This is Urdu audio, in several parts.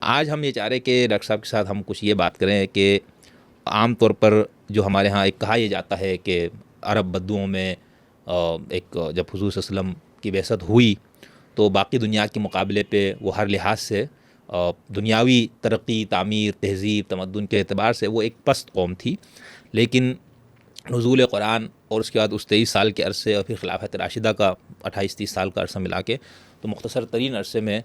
آج ہم یہ چاہ رہے ہیں کہ ڈاکٹر صاحب کے ساتھ ہم کچھ یہ بات کریں کہ عام طور پر جو ہمارے ہاں ایک کہا یہ جاتا ہے کہ عرب بدوؤں میں ایک جب حضور صلی اللہ علیہ وسلم کی بعثت ہوئی تو باقی دنیا کے مقابلے پہ وہ ہر لحاظ سے دنیاوی ترقی، تعمیر، تہذیب، تمدن کے اعتبار سے وہ ایک پست قوم تھی، لیکن نزول قرآن اور اس کے بعد اس 23 سال کے عرصے اور پھر خلافت راشدہ کا 28-30 سال کا عرصہ ملا کے تو مختصر ترین عرصے میں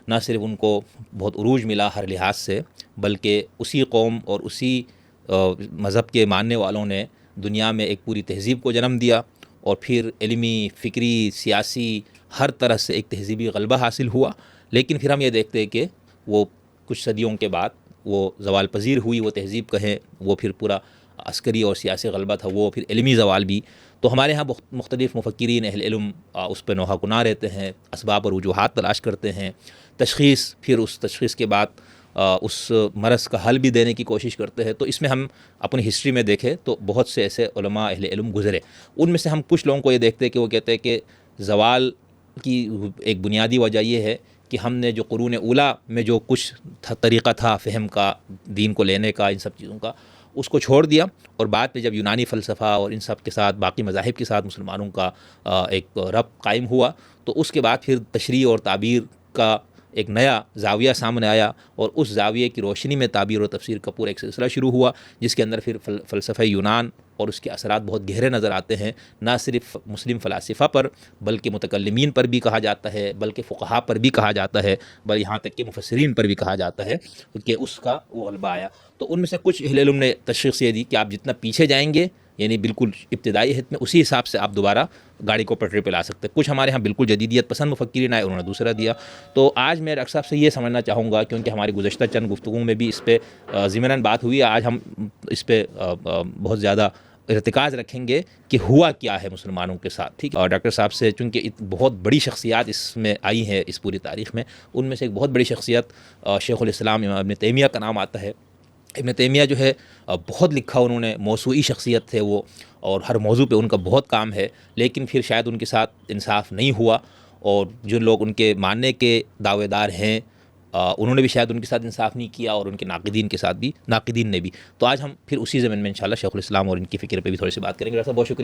نہ صرف ان کو بہت عروج ملا ہر لحاظ سے، بلکہ اسی قوم اور اسی مذہب کے ماننے والوں نے دنیا میں ایک پوری تہذیب کو جنم دیا، اور پھر علمی، فکری، سیاسی ہر طرح سے ایک تہذیبی غلبہ حاصل ہوا۔ لیکن پھر ہم یہ دیکھتے ہیں کہ وہ کچھ صدیوں کے بعد وہ زوال پذیر ہوئی، وہ تہذیب کہیں، وہ پھر پورا عسکری اور سیاسی غلبہ تھا، وہ پھر علمی زوال بھی۔ تو ہمارے ہاں مختلف مفکرین اہل علم اس پہ نوحہ کناں رہتے ہیں، اسباب اور وجوہات تلاش کرتے ہیں، تشخیص، پھر اس تشخیص کے بعد اس مرض کا حل بھی دینے کی کوشش کرتے ہیں۔ تو اس میں ہم اپنی ہسٹری میں دیکھیں تو بہت سے ایسے علماء اہل علم گزرے، ان میں سے ہم کچھ لوگوں کو یہ دیکھتے ہیں کہ وہ کہتے ہیں کہ زوال کی ایک بنیادی وجہ یہ ہے کہ ہم نے جو قرون اولیٰ میں جو کچھ طریقہ تھا فہم کا، دین کو لینے کا، ان سب چیزوں کا، اس کو چھوڑ دیا، اور بعد میں جب یونانی فلسفہ اور ان سب کے ساتھ باقی مذاہب کے ساتھ مسلمانوں کا ایک ربط قائم ہوا، تو اس کے بعد پھر تشریح اور تعبیر کا ایک نیا زاویہ سامنے آیا، اور اس زاویے کی روشنی میں تعبیر و تفسیر کا پورا ایک سلسلہ شروع ہوا، جس کے اندر پھر فلسفہ یونان اور اس کے اثرات بہت گہرے نظر آتے ہیں، نہ صرف مسلم فلاسفہ پر بلکہ متکلمین پر بھی کہا جاتا ہے، بلکہ فقہا پر بھی کہا جاتا ہے، بل یہاں تک کہ مفسرین پر بھی کہا جاتا ہے کہ اس کا وہ غلبہ آیا۔ تو ان میں سے کچھ اہل علم نے تشخیص یہ دی کہ آپ جتنا پیچھے جائیں گے، یعنی بالکل ابتدائی حد میں، اسی حساب سے آپ دوبارہ گاڑی کو پٹری پہ لا سکتے ہیں۔ کچھ ہمارے ہاں بالکل جدیدیت پسند مفکرین آئے، انہوں نے دوسرا دیا۔ تو آج میں ڈاکٹر صاحب سے یہ سمجھنا چاہوں گا، کیونکہ ہماری گزشتہ چند گفتگو میں بھی اس پہ ضمناً بات ہوئی ہے، آج ہم اس پہ بہت زیادہ ارتکاز رکھیں گے کہ ہوا کیا ہے مسلمانوں کے ساتھ، ٹھیک ہے۔ اور ڈاکٹر صاحب سے چونکہ بہت بڑی شخصیات اس میں آئی ہیں اس پوری تاریخ میں، ان میں سے ایک بہت بڑی شخصیت شیخ الاسلام امام ابن تیمیہ کا نام آتا ہے۔ ابن تیمیہ جو ہے بہت لکھا، انہوں نے موسوعی شخصیت تھے وہ، اور ہر موضوع پہ ان کا بہت کام ہے، لیکن پھر شاید ان کے ساتھ انصاف نہیں ہوا، اور جو لوگ ان کے ماننے کے دعوے دار ہیں انہوں نے بھی شاید ان کے ساتھ انصاف نہیں کیا، اور ان کے ناقدین کے ساتھ بھی، ناقدین نے بھی۔ تو آج ہم پھر اسی زمین میں انشاءاللہ شیخ الاسلام اور ان کی فکر پہ بھی تھوڑی سی بات کریں گے۔ ڈاکٹر صاحب بہت شکریہ۔